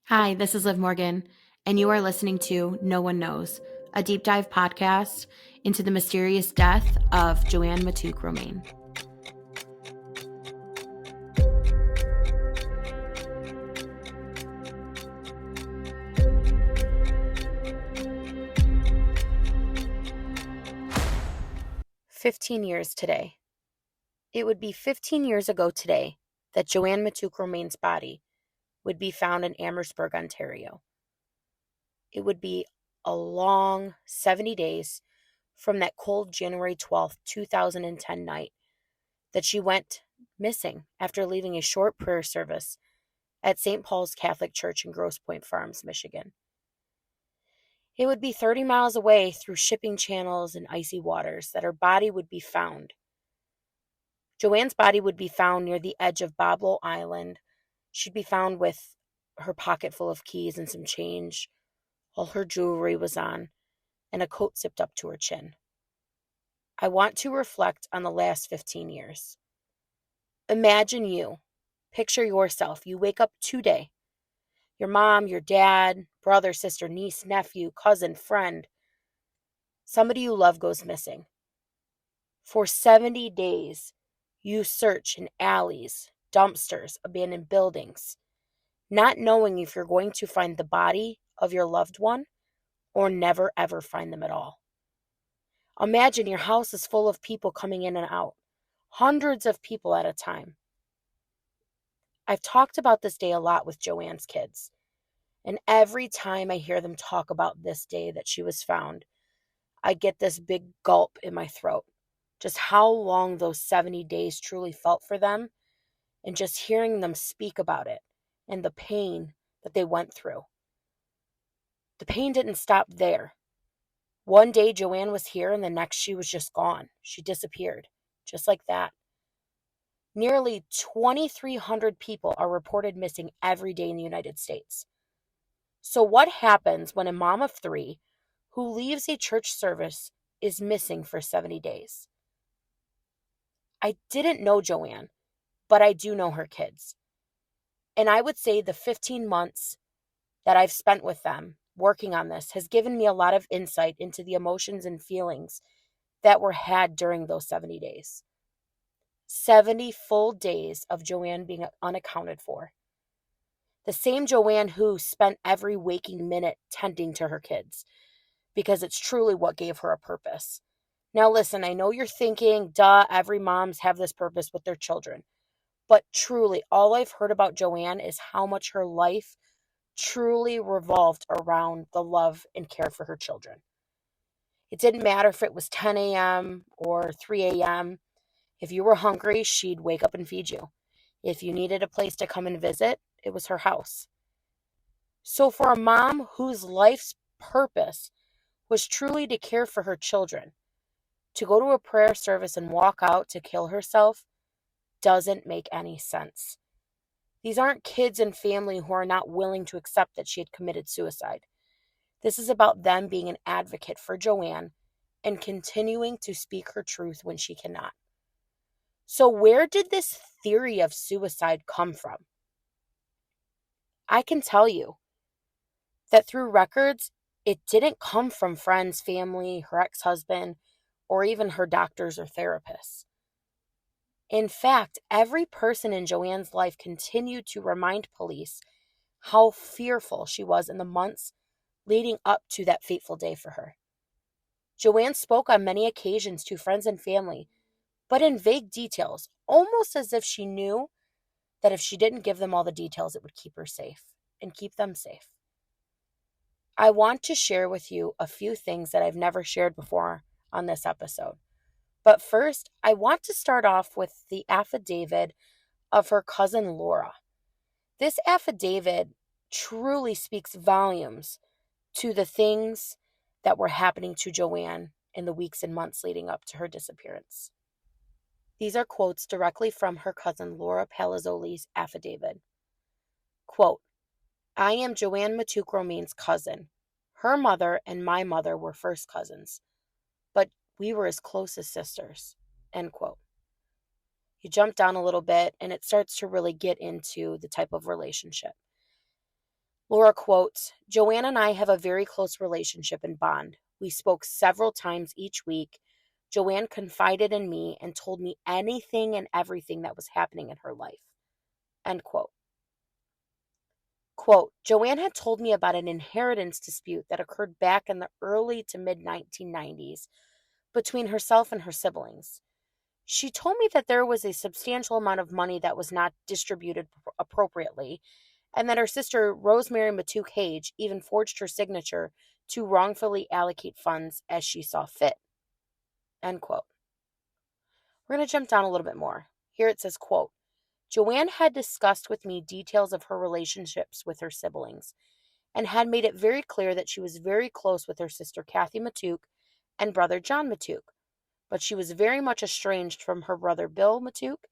Hi, this is Liv Morgan, and you are listening to No One Knows, a deep dive podcast into the mysterious death of Joann Matouk Romain. "15 years today. It would be 15 years ago today that Joann Matouk Romain's body would be found in Amherstburg, Ontario. It would be a long 70 days from that cold January 12th, 2010 night that she went missing after leaving a short prayer service at St. Paul's Catholic Church in Grosse Pointe Farms, Michigan. It would be 30 miles away through shipping channels and icy waters that her body would be found. Joann's body would be found near the edge of Boblo Island. She'd be found with her pocket full of keys and some change. All her jewelry was on, and a coat zipped up to her chin. I want to reflect on the last 15 years. Imagine you. Picture yourself. You wake up today. Your mom, your dad, brother, sister, niece, nephew, cousin, friend, somebody you love goes missing. For 70 days, you search in alleys, dumpsters, abandoned buildings, not knowing if you're going to find the body of your loved one or never ever find them at all. Imagine your house is full of people coming in and out, hundreds of people at a time. I've talked about this day a lot with Joann's kids, and every time I hear them talk about this day that she was found, I get this big gulp in my throat. Just how long those 70 days truly felt for them, and just hearing them speak about it and the pain that they went through. The pain didn't stop there. One day Joann was here and the next she was just gone. She disappeared, just like that. Nearly 2,300 people are reported missing every day in the United States. So what happens when a mom of 3 who leaves a church service is missing for 70 days? I didn't know Joann, but I do know her kids. And I would say the 15 months that I've spent with them working on this has given me a lot of insight into the emotions and feelings that were had during those 70 days. 70 full days of Joann being unaccounted for. The same Joann who spent every waking minute tending to her kids, because it's truly what gave her a purpose. Now listen, I know you're thinking, duh, every moms have this purpose with their children. But truly, all I've heard about Joann is how much her life truly revolved around the love and care for her children. It didn't matter if it was 10 a.m. or 3 a.m. If you were hungry, she'd wake up and feed you. If you needed a place to come and visit, it was her house. So for a mom whose life's purpose was truly to care for her children, to go to a prayer service and walk out to kill herself doesn't make any sense. These aren't kids and family who are not willing to accept that she had committed suicide. This is about them being an advocate for Joann and continuing to speak her truth when she cannot. So where did this theory of suicide come from? I can tell you that through records, it didn't come from friends, family, her ex-husband, or even her doctors or therapists. In fact, every person in Joann's life continued to remind police how fearful she was in the months leading up to that fateful day for her. Joann spoke on many occasions to friends and family, but in vague details, almost as if she knew that if she didn't give them all the details, it would keep her safe and keep them safe. I want to share with you a few things that I've never shared before on this episode. But first, I want to start off with the affidavit of her cousin Laura. This affidavit truly speaks volumes to the things that were happening to Joann in the weeks and months leading up to her disappearance. These are quotes directly from her cousin Laura Palazzoli's affidavit. Quote, "I am Joann Matouk Romain's cousin. Her mother and my mother were first cousins, but we were as close as sisters." End quote. You jump down a little bit and it starts to really get into the type of relationship. Laura quotes, Joann and I have a very close relationship and bond. We spoke several times each week. Joann confided in me and told me anything and everything that was happening in her life. End quote. Quote, Joann had told me about an inheritance dispute that occurred back in the early to mid 1990s between herself and her siblings. She told me that there was a substantial amount of money that was not distributed appropriately, and that her sister, Rosemary Matouk Hage, even forged her signature to wrongfully allocate funds as she saw fit. End quote. We're going to jump down a little bit more. Here it says, quote, Joann had discussed with me details of her relationships with her siblings and had made it very clear that she was very close with her sister Kathy Matouk and brother John Matouk, but she was very much estranged from her brother Bill Matouk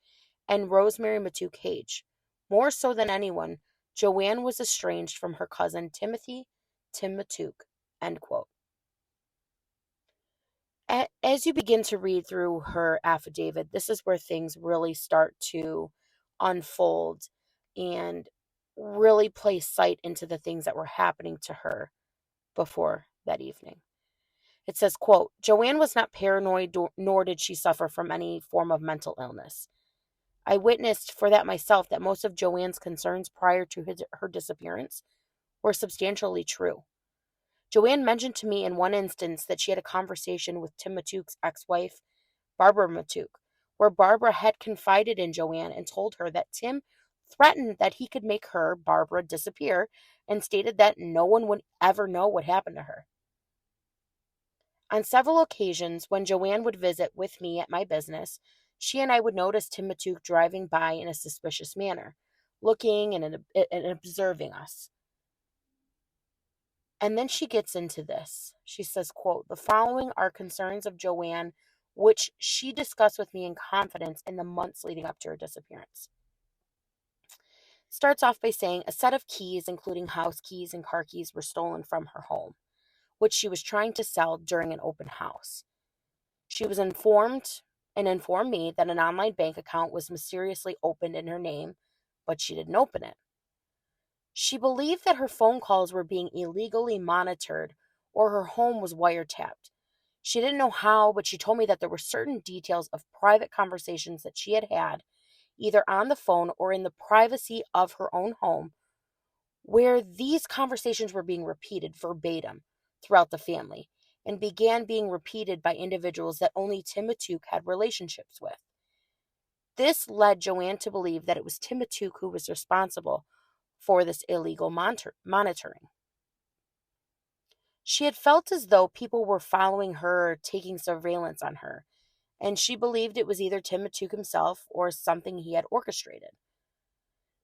and Rosemary Matouk Hage. More so than anyone, Joann was estranged from her cousin Tim Matouk. End quote. As you begin to read through her affidavit, this is where things really start to unfold and really place sight into the things that were happening to her before that evening. It says, quote, Joann was not paranoid, nor did she suffer from any form of mental illness. I witnessed for that myself that most of Joann's concerns prior to her disappearance were substantially true. Joann mentioned to me in one instance that she had a conversation with Tim Matouk's ex-wife, Barbara Matouk, where Barbara had confided in Joann and told her that Tim threatened that he could make her, Barbara, disappear and stated that no one would ever know what happened to her. On several occasions, when Joann would visit with me at my business, she and I would notice Tim Matouk driving by in a suspicious manner, looking and observing us. And then she gets into this. She says, quote, the following are concerns of Joann, which she discussed with me in confidence in the months leading up to her disappearance. Starts off by saying a set of keys, including house keys and car keys, were stolen from her home, which she was trying to sell during an open house. She was informed me that an online bank account was mysteriously opened in her name, but she didn't open it. She believed that her phone calls were being illegally monitored or her home was wiretapped. She didn't know how, but she told me that there were certain details of private conversations that she had had, either on the phone or in the privacy of her own home, where these conversations were being repeated verbatim throughout the family and began being repeated by individuals that only Tim Matouk had relationships with. This led Joann to believe that it was Tim Matouk who was responsible for this illegal monitoring. She had felt as though people were following her, taking surveillance on her, and she believed it was either Tim Matouk himself or something he had orchestrated.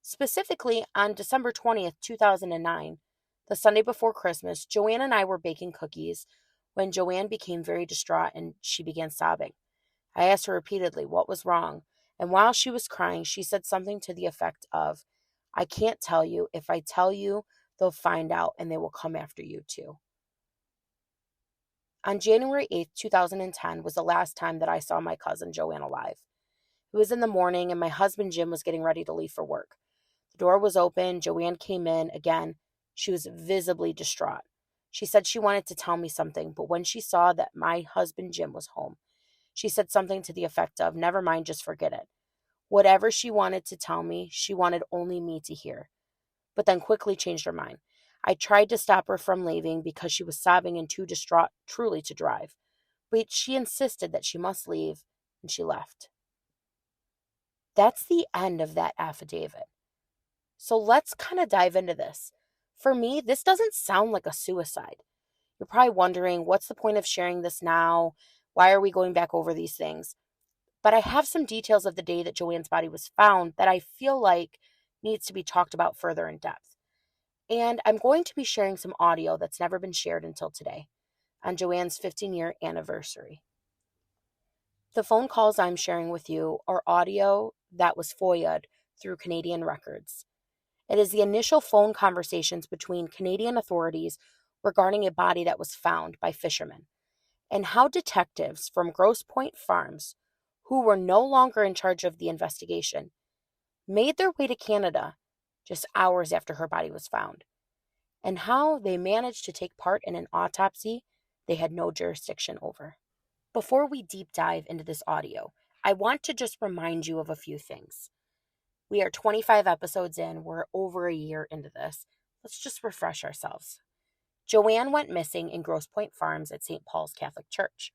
Specifically, on December 20th, 2009, the Sunday before Christmas, Joann and I were baking cookies when Joann became very distraught and she began sobbing. I asked her repeatedly what was wrong, and while she was crying, she said something to the effect of, I can't tell you. If I tell you, they'll find out and they will come after you too. On January 8th, 2010 was the last time that I saw my cousin Joann alive. It was in the morning and my husband Jim was getting ready to leave for work. The door was open. Joann came in. Again, she was visibly distraught. She said she wanted to tell me something, but when she saw that my husband Jim was home, she said something to the effect of, never mind, just forget it. Whatever she wanted to tell me, she wanted only me to hear, but then quickly changed her mind. I tried to stop her from leaving because she was sobbing and too distraught truly to drive, but she insisted that she must leave, and she left. That's the end of that affidavit. So let's kind of dive into this. For me, this doesn't sound like a suicide. You're probably wondering, what's the point of sharing this now? Why are we going back over these things? But I have some details of the day that Joann's body was found that I feel like needs to be talked about further in depth. And I'm going to be sharing some audio that's never been shared until today on Joann's 15-year anniversary. The phone calls I'm sharing with you are audio that was FOIA'd through Canadian records. It is the initial phone conversations between Canadian authorities regarding a body that was found by fishermen, and how detectives from Grosse Pointe Farms, who were no longer in charge of the investigation, made their way to Canada just hours after her body was found. and how they managed to take part in an autopsy they had no jurisdiction over. Before we deep dive into this audio, I want to just remind you of a few things. We are 25 episodes in, we're over a year into this. Let's just refresh ourselves. Joann went missing in Grosse Pointe Farms at St. Paul's Catholic Church.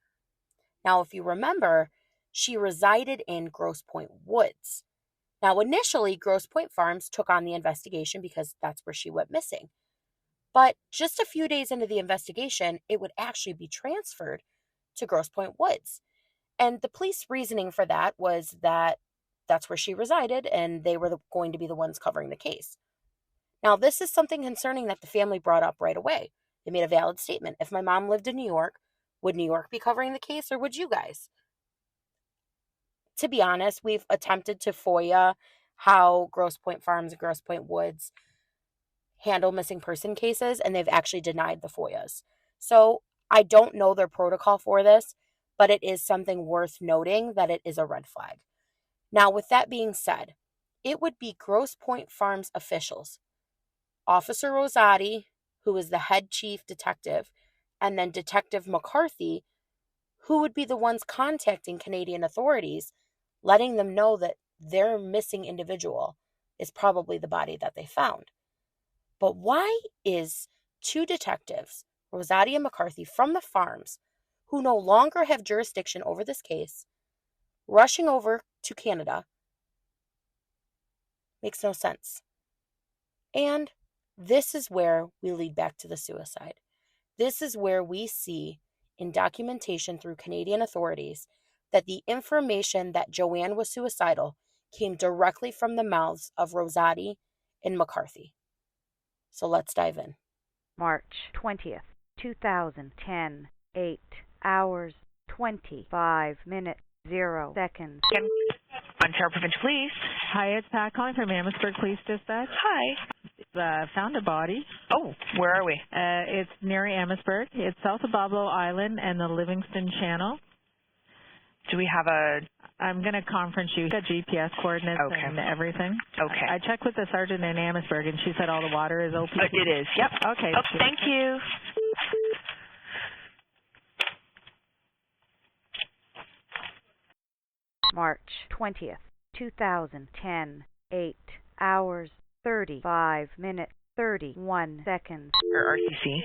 Now, if you remember, she resided in Grosse Pointe Woods. Now, initially, Grosse Pointe Farms took on the investigation because that's where she went missing. But just a few days into the investigation, it would actually be transferred to Grosse Pointe Woods. And the police reasoning for that was that that's where she resided and they were going to be the ones covering the case. Now, this is something concerning that the family brought up right away. They made a valid statement. If my mom lived in New York, would New York be covering the case or would you guys? To be honest, we've attempted to FOIA how Grosse Pointe Farms and Grosse Pointe Woods handle missing person cases, and they've actually denied the FOIAs. So I don't know their protocol for this, but it is something worth noting that it is a red flag. Now, with that being said, it would be Grosse Pointe Farms officials, Officer Rosati, who is the head chief detective, and then Detective McCarthy, who would be the ones contacting Canadian authorities, letting them know that their missing individual is probably the body that they found. But why is two detectives, Rosati and McCarthy, from the farms, who no longer have jurisdiction over this case, rushing over to Canada? Makes no sense. And this is where we lead back to the suicide. This is where we see in documentation through Canadian authorities that the information that Joann was suicidal came directly from the mouths of Rosati and McCarthy. So let's dive in. March 20th, 2010, 8 hours, 25 minutes, 0 seconds. Ontario Provincial Police. Hi, it's Pat calling from Amherstburg Police Dispatch. Hi. Found a body. Oh, where are we? It's near Amherstburg. It's south of Boblo Island and the Livingston Channel. Do we have a... I'm going to conference you. Got GPS coordinates and everything. Okay. I checked with the sergeant in Amherstburg, and she said all the water is open. It is, yep. Okay. Oh, thank you. March 20th, 2010, 8 hours, 35 minutes, 31 seconds. Or RCC.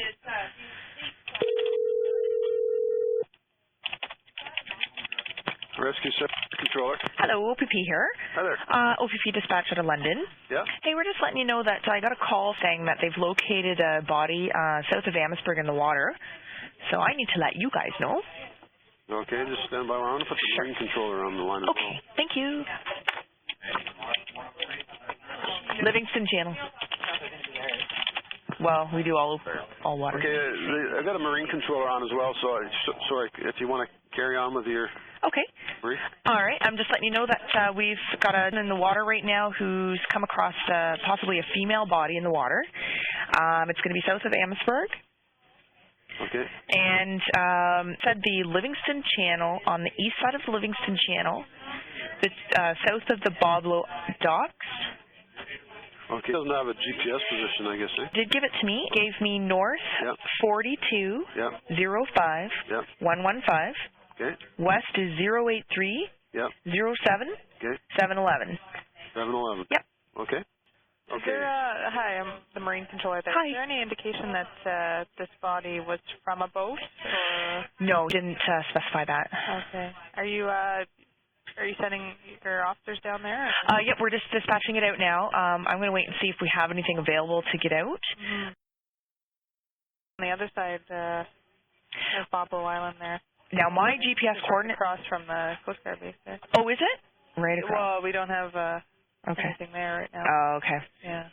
Rescue Controller. Hello, OPP here. Hi there. OPP dispatch out of London. Yeah? Hey, we're just letting you know that I got a call saying that they've located a body south of Amherstburg in the water. So I need to let you guys know. Okay, just stand by. I want to put the marine controller on the line as Okay, thank you. Livingston Channel. Well, we do all water. Okay, I got a marine controller on as well, so sorry, if you want to carry on with your Okay. brief. All right, I'm just letting you know that we've got a in the water right now who's come across possibly a female body in the water. It's going to be south of Amherstburg. Okay. And said the Livingston Channel, on the east side of the Livingston Channel, the south of the Boblo docks. Okay. Doesn't have a GPS position, I guess, eh? Did give it to me. Gave me north 42 05 115. Okay. West is 083 07 711. 711. Yep. Okay. Is there hi, I'm the Marine Controller there. Hi. Is there any indication that this body was from a boat? Or? No, didn't specify that. Okay. Are you sending your officers down there? Yep, we're just dispatching it out now. I'm going to wait and see if we have anything available to get out. Mm-hmm. On the other side, there's Boblo Island there. Now, my GPS coordinate... across from the Coast Guard base there. Oh, is it? Right across. Well, we don't have anything there right now. Oh, okay. Yeah.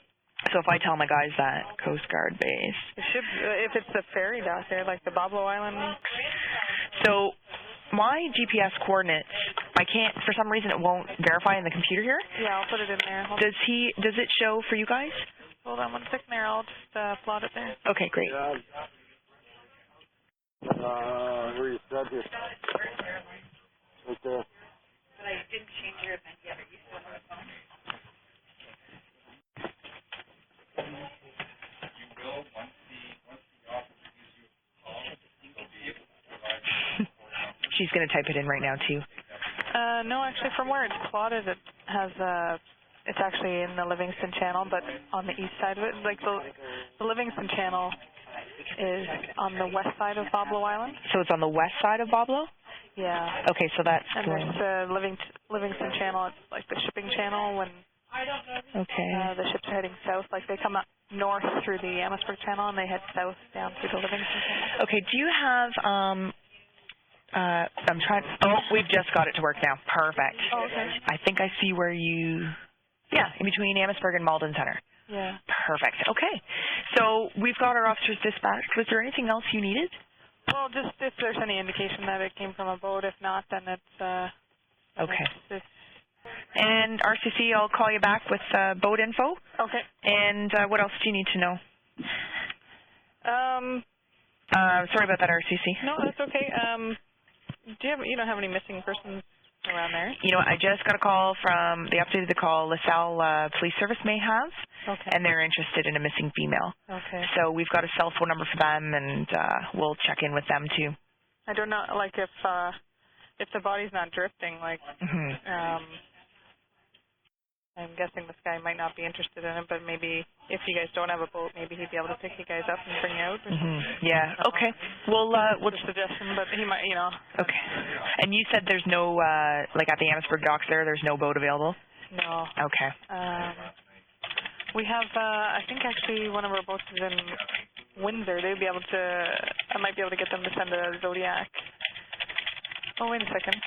So if I tell my guys that, Coast Guard base. It should, if it's the ferry dock there, like the Boblo Island. So my GPS coordinates, I can't, for some reason it won't verify in the computer here. Yeah, I'll put it in there. Does it show for you guys? Hold on 1 second there, I'll just plot it there. Okay, great. Yeah. Where are you set here? Right there. But I didn't change your event yet. Are you still on the phone? You will. he's going to type it in right now, too. No, actually, from where it's plotted, it has it's actually in the Livingston Channel, but on the east side of it. Like the Livingston Channel is on the west side of Boblo Island. So it's on the west side of Boblo? Yeah. Okay, so that's and going... there's the Livingston Channel. It's like the shipping channel when the ships are heading south. Like they come up north through the Amherstburg Channel and they head south down through the Livingston Channel. Okay, do you have... I'm trying... Oh, we've just got it to work now. Perfect. Oh, okay. I think I see where you... Yeah, in between Amherstburg and Malden Center. Yeah. Perfect. Okay. So we've got our officers dispatched. Was there anything else you needed? Well, just if there's any indication that it came from a boat. If not, then it's... okay. It's and RCC, I'll call you back with boat info. okay. And what else do you need to know? Sorry about that, RCC. No, that's okay. You don't have any missing persons around there? You know, I just got a call from, they updated the call, LaSalle Police Service may have, and they're interested in a missing female. Okay. So we've got a cell phone number for them, and we'll check in with them too. I don't know, like if the body's not drifting, like, I'm guessing this guy might not be interested in it, but maybe if you guys don't have a boat, maybe he'd be able to pick you guys up and bring you out. Or Yeah. Okay. We'll just a suggestion, but he might, you know. Okay. And you said there's no like at the Amherstburg docks there's no boat available? No. Okay. We have I think actually one of our boats is in Windsor. They'd be able to. I might be able to get them to send a Zodiac. Oh, wait a second.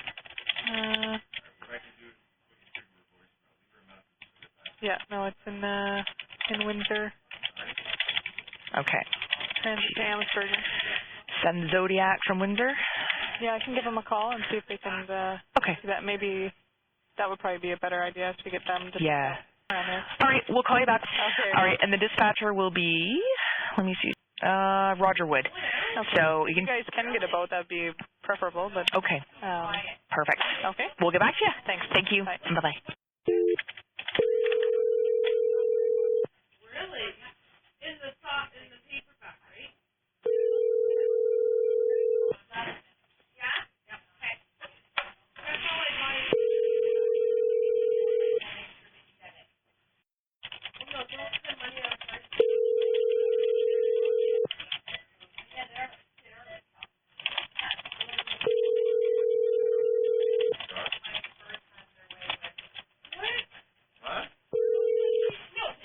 Yeah, no, it's in Windsor. Okay. And Amherstburg. Send the Zodiac from Windsor? Yeah, I can give them a call and see if they can see that. Maybe that would probably be a better idea to get them to around there. All right, we'll call you back. Okay. All right, and the dispatcher will be, let me see, Roger Wood. Okay. So you guys can get a boat, that'd be preferable, but... Okay. Perfect. Okay. We'll get back to you. Thanks. Thank you. Bye. Bye-bye.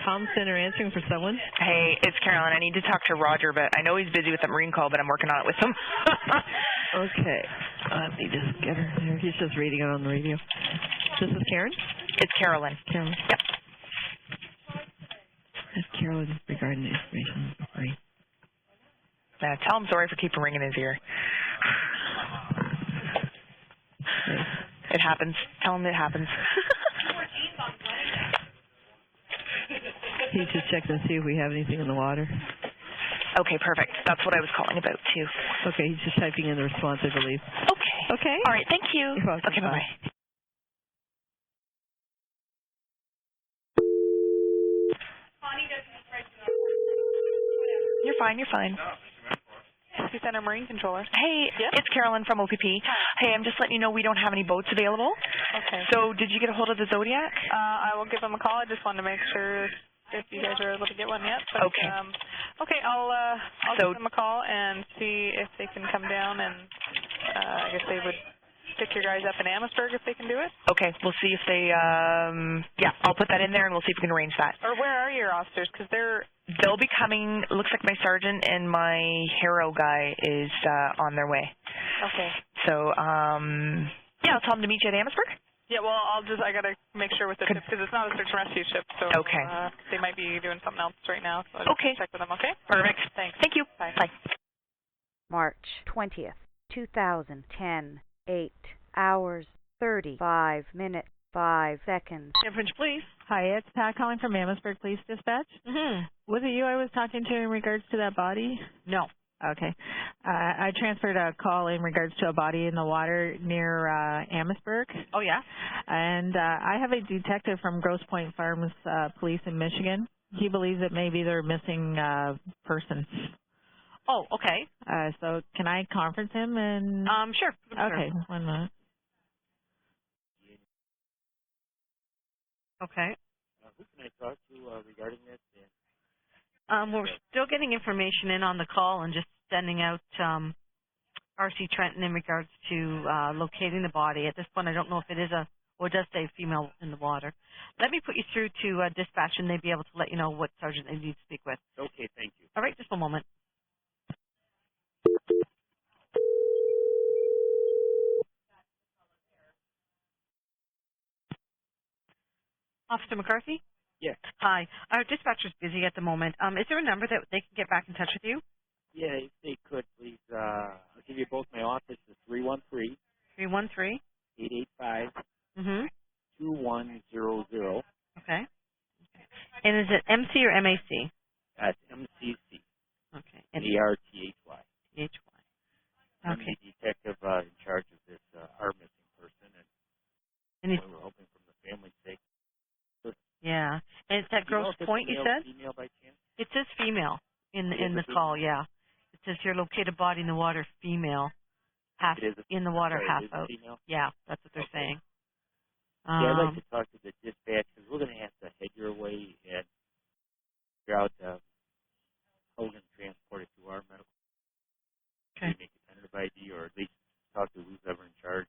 Tom Center answering for someone. Hey, it's Carolyn. I need to talk to Roger, but I know he's busy with the Marine call, but I'm working on it with him. Okay. Let me just get her there. He's just reading it on the radio. This is Karen? It's Carolyn. Carolyn. Yep. That's Carolyn regarding the information. Right. Tell him sorry for keeping ringing in his ear. Okay. It happens. Tell him it happens. He's just checking to see if we have anything in the water. Okay, perfect. That's what I was calling about, too. Okay, he's just typing in the response, I believe. Okay. Okay. All right, thank you. You're welcome. Okay, bye-bye. You're fine, you're fine. Rescue Center Marine Controller. Hey, it's Carolyn from OPP. Hey, I'm just letting you know we don't have any boats available. Okay. So did you get a hold of the Zodiac? I will give them a call. I just wanted to make sure if you guys are able to get one yet. But, okay. Okay, I'll give them a call and see if they can come down, and I guess they would pick your guys up in Amherstburg if they can do it. Okay, we'll see if they, I'll put that in there and we'll see if we can arrange that. Or where are your officers? Because they'll be coming. Looks like my sergeant and my Hero guy is on their way. Okay. So, I'll tell them to meet you at Amherstburg. Yeah, well, I got to make sure with the ship because it's not a search and rescue ship, so they might be doing something else right now. So I'll just check with them, okay? Perfect. Thanks. Thank you. Bye. Bye. March 20th, 2010, 8 hours, 35 minutes, 5 seconds. French Police. Hi, it's Pat calling from Amherstburg Police Dispatch. Was it you I was talking to in regards to that body? No. Okay. I transferred a call in regards to a body in the water near Amherstburg. Oh, yeah? And I have a detective from Grosse Pointe Farms Police in Michigan. He believes that maybe they're missing person. Oh, okay. So can I conference him and? Sure. Okay, Sure. 1 minute. Okay. Who can I talk to regarding this? We're still getting information in on the call and just sending out RC Trenton in regards to locating the body. At this point, I don't know if it is or it does say female in the water. Let me put you through to dispatch, and they'd be able to let you know what sergeant they need to speak with. Okay, thank you. All right, just a moment. Officer McCarthy? Yes. Hi. Our dispatcher's busy at the moment. Is there a number that they can get back in touch with you? Yeah, if they could, please. I'll give you both my office. It's 313 313. 885 Mm-hmm. 2100. Okay. And is it MC or MAC? That's MCC. Okay. And ARTHY. THY. I'm Okay. the detective in charge of this our missing person, and And we're hoping from the family's sake. yeah. And it's at Do you know Grosse if it's Pointe, you male, said? female by chance? It says female in It is the a female? call, yeah. It says here located body in the water, female. Half It is a, in the water, sorry, half it is a out. female? Yeah, that's what they're Okay. saying. Yeah, I'd like to talk to the dispatch because we're going to have to head your way and figure out how we're going to transport it to our medical. Okay. Make a tentative ID or at least talk to who's ever in charge,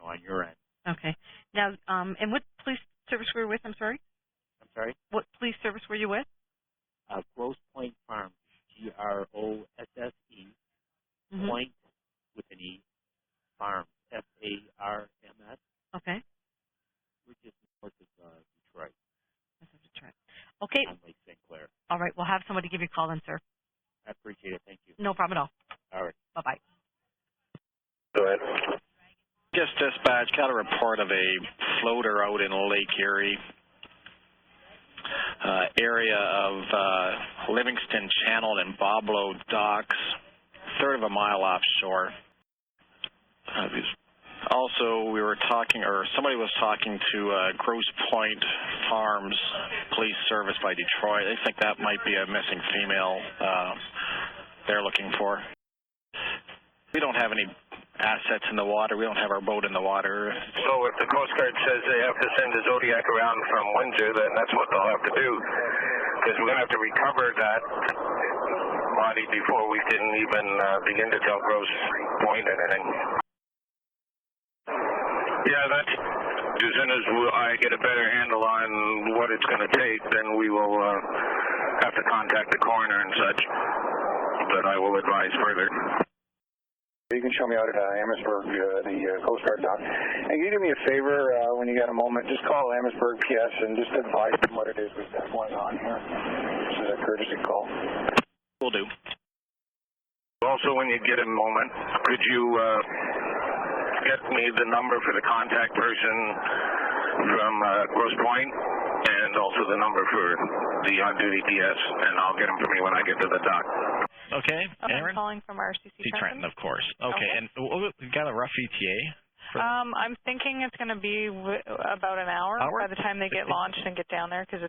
on your end. Okay. Now, and what police service were you with? I'm sorry? I'm sorry? What police service were you with? Grosse Pointe Farms, GROSSE, Mm-hmm. Point with an E, Farms, FARMS. Okay. We're just north of Detroit, That's Detroit. Okay. on Lake St. Clair. All right. We'll have somebody give you a call then, sir. I appreciate it. Thank you. No problem at all. All right. Bye-bye. Go ahead. Just dispatch, got a report of a floater out in Lake Erie, area of Livingston Channel and Boblo Docks, third of a mile offshore. Also, we were talking, or somebody was talking to Grosse Pointe Farms Police Service by Detroit. They think that might be a missing female they're looking for. We don't have any assets in the water. We don't have our boat in the water. So if the Coast Guard says they have to send the Zodiac around from Windsor, then that's what they'll have to do. Because we're going to have to recover that body before we can even begin to tell Grosse Pointe anything. Yeah, that's as soon as I get a better handle on what it's going to take, then we will have to contact the coroner and such. But I will advise further. You can show me out at Amherstburg, the Coast Guard dock. And can you do me a favor when you got a moment? Just call Amherstburg PS and just advise them what it is we've got going on here. This is a courtesy call. Will do. Also, when you get a moment, could you get me the number for the contact person from Grosse Pointe and also the number for the on-duty PS, and I'll get them for me when I get to the dock. Okay, Aaron? I'm calling from RCC Trenton, of course. Okay, and we got a rough ETA? I'm thinking it's going to be about an hour by the time they get launched and get down there, because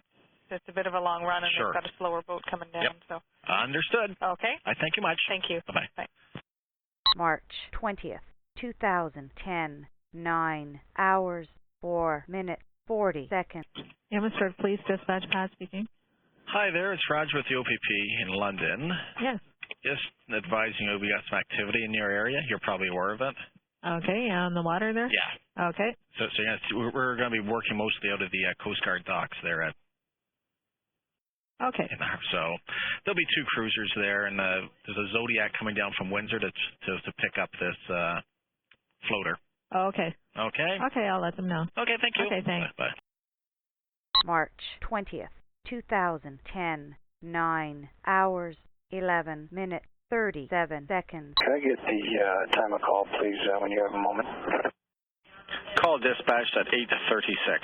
it's a bit of a long run, and Sure. they've got a slower boat coming down. Yep. So Understood. okay. I thank you much. Thank you. Bye-bye. Bye. March 20th, 2010, 9 hours, 4 minutes, 40 seconds. Amherstburg Police Dispatch, Pat speaking. Hi there, it's Raj with the OPP in London. Yes. Just advising you we got some activity in your area. You're probably aware of it. Okay, on the water there? Yeah. Okay. So we're going to be working mostly out of the Coast Guard docks there at. Okay. So there'll be 2 cruisers there, and there's a Zodiac coming down from Windsor to pick up this floater. Okay. Okay. Okay, I'll let them know. Okay, thank you. Okay, thanks. Bye. March 20th, 2010, 9 hours, 11 minutes, 37 seconds. Can I get the time of call, please, when you have a moment? Call dispatched at 8:36.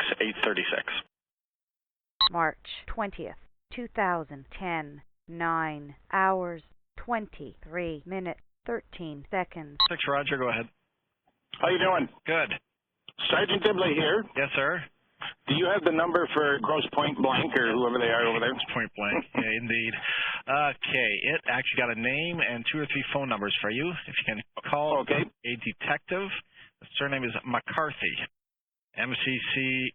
March 20th, 2010, 9 hours, 23 minutes, 13 seconds. 6 Roger, go ahead. How you doing? Good. Sergeant Dibley here. Yes, sir. Do you have the number for Grosse Pointe Blank or whoever they are over there? Grosse Pointe Blank, yeah, indeed. Okay, it actually got a name and 2 or 3 phone numbers for you. If you can call a detective, the surname is McCarthy, McCarthy.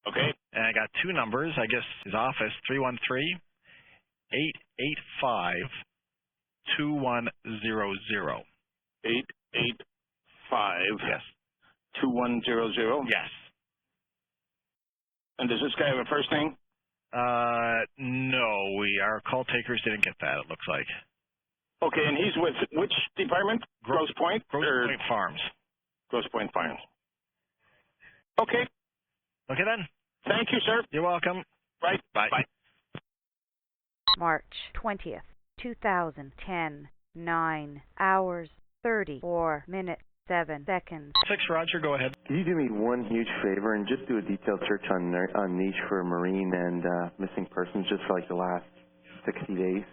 Okay. And I got 2 numbers, I guess his office, 313-885-2100. 885. Yes. 2100. Yes. And does this guy have a first name? No, our call takers didn't get that, it looks like. Okay, and he's with which department? Grosse Pointe? Grosse Pointe Farms. Grosse Pointe Farms. Okay. Okay then. Thank you, sir. You're welcome. Right. Bye. Bye. March 20th, 2010, 9 hours, 34 minutes, 7 seconds. 6, Roger, go ahead. Can you do me one huge favor and just do a detailed search on niche for marine and missing persons just for like the last 60 days?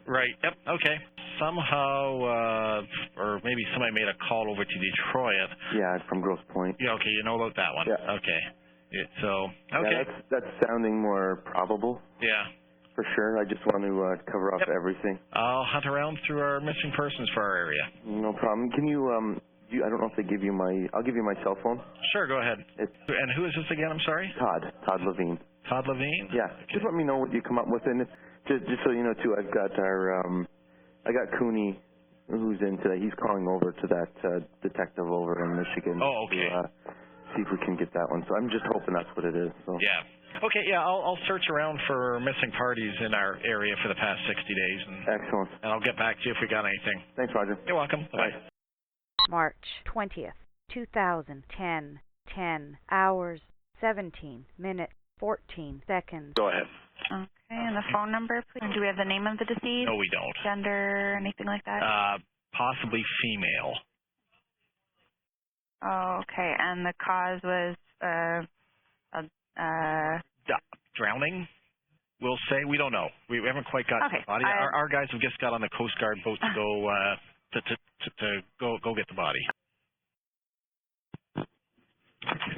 Right, yep, okay. Somehow, or maybe somebody made a call over to Detroit. Yeah, from Grosse Pointe. Yeah, okay, you know about that one. Yeah. Okay. Okay. Yeah, that's sounding more probable. Yeah. For sure. I just want to cover up everything. I'll hunt around through our missing persons for our area. No problem. Can you, I don't know if they give you I'll give you my cell phone. Sure, go ahead. And who is this again, I'm sorry? Todd Levine. Todd Levine? Yeah. Okay. Just let me know what you come up with. And just so you know, too, I've got I got Cooney, who's in today. He's calling over to that detective over in Michigan. Oh, okay. To see if we can get that one. So I'm just hoping that's what it is. So. Yeah. Okay, yeah, I'll search around for missing parties in our area for the past 60 days. Excellent. And I'll get back to you if we got anything. Thanks, Roger. You're welcome. Bye. March 20th, 2010, 10 hours, 17 minutes, 14 seconds. Go ahead. Okay, and the phone number, please. And do we have the name of the deceased? No, we don't. Gender, anything like that? Possibly female. Okay, and the cause was drowning, we'll say. We don't know. We haven't quite got the body. Our guys have just got on the Coast Guard boat to go go get the body.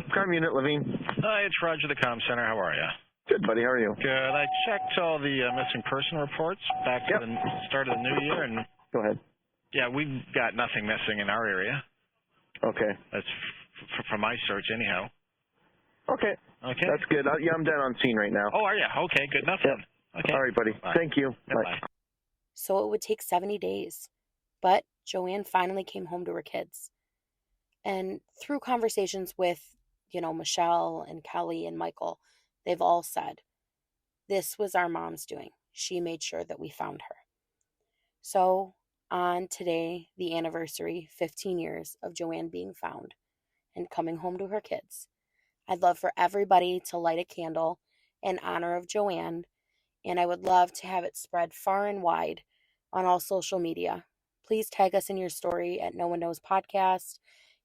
Crime Unit, Levine. Hi, it's Roger, the comm center. How are you? Good, buddy. How are you? Good. I checked all the missing person reports back to the start of the new year, and go ahead. Yeah, we've got nothing missing in our area. Okay. That's from my search, anyhow. Okay. Okay. That's good. Yeah, I'm down on scene right now. Oh, are you? Okay, good enough. Yep. Okay. All right, buddy. Bye. Thank you. Bye. So it would take 70 days. But Joann finally came home to her kids. And through conversations with, Michelle and Kelly and Michael, they've all said, this was our mom's doing. She made sure that we found her. So on today, the anniversary, 15 years of Joann being found and coming home to her kids, I'd love for everybody to light a candle in honor of Joann, and I would love to have it spread far and wide on all social media. Please tag us in your story at No One Knows Podcast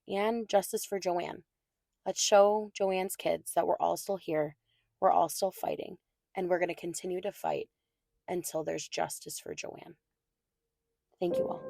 and Justice for Joann. Let's show Joann's kids that we're all still here, we're all still fighting, and we're going to continue to fight until there's justice for Joann. Thank you all.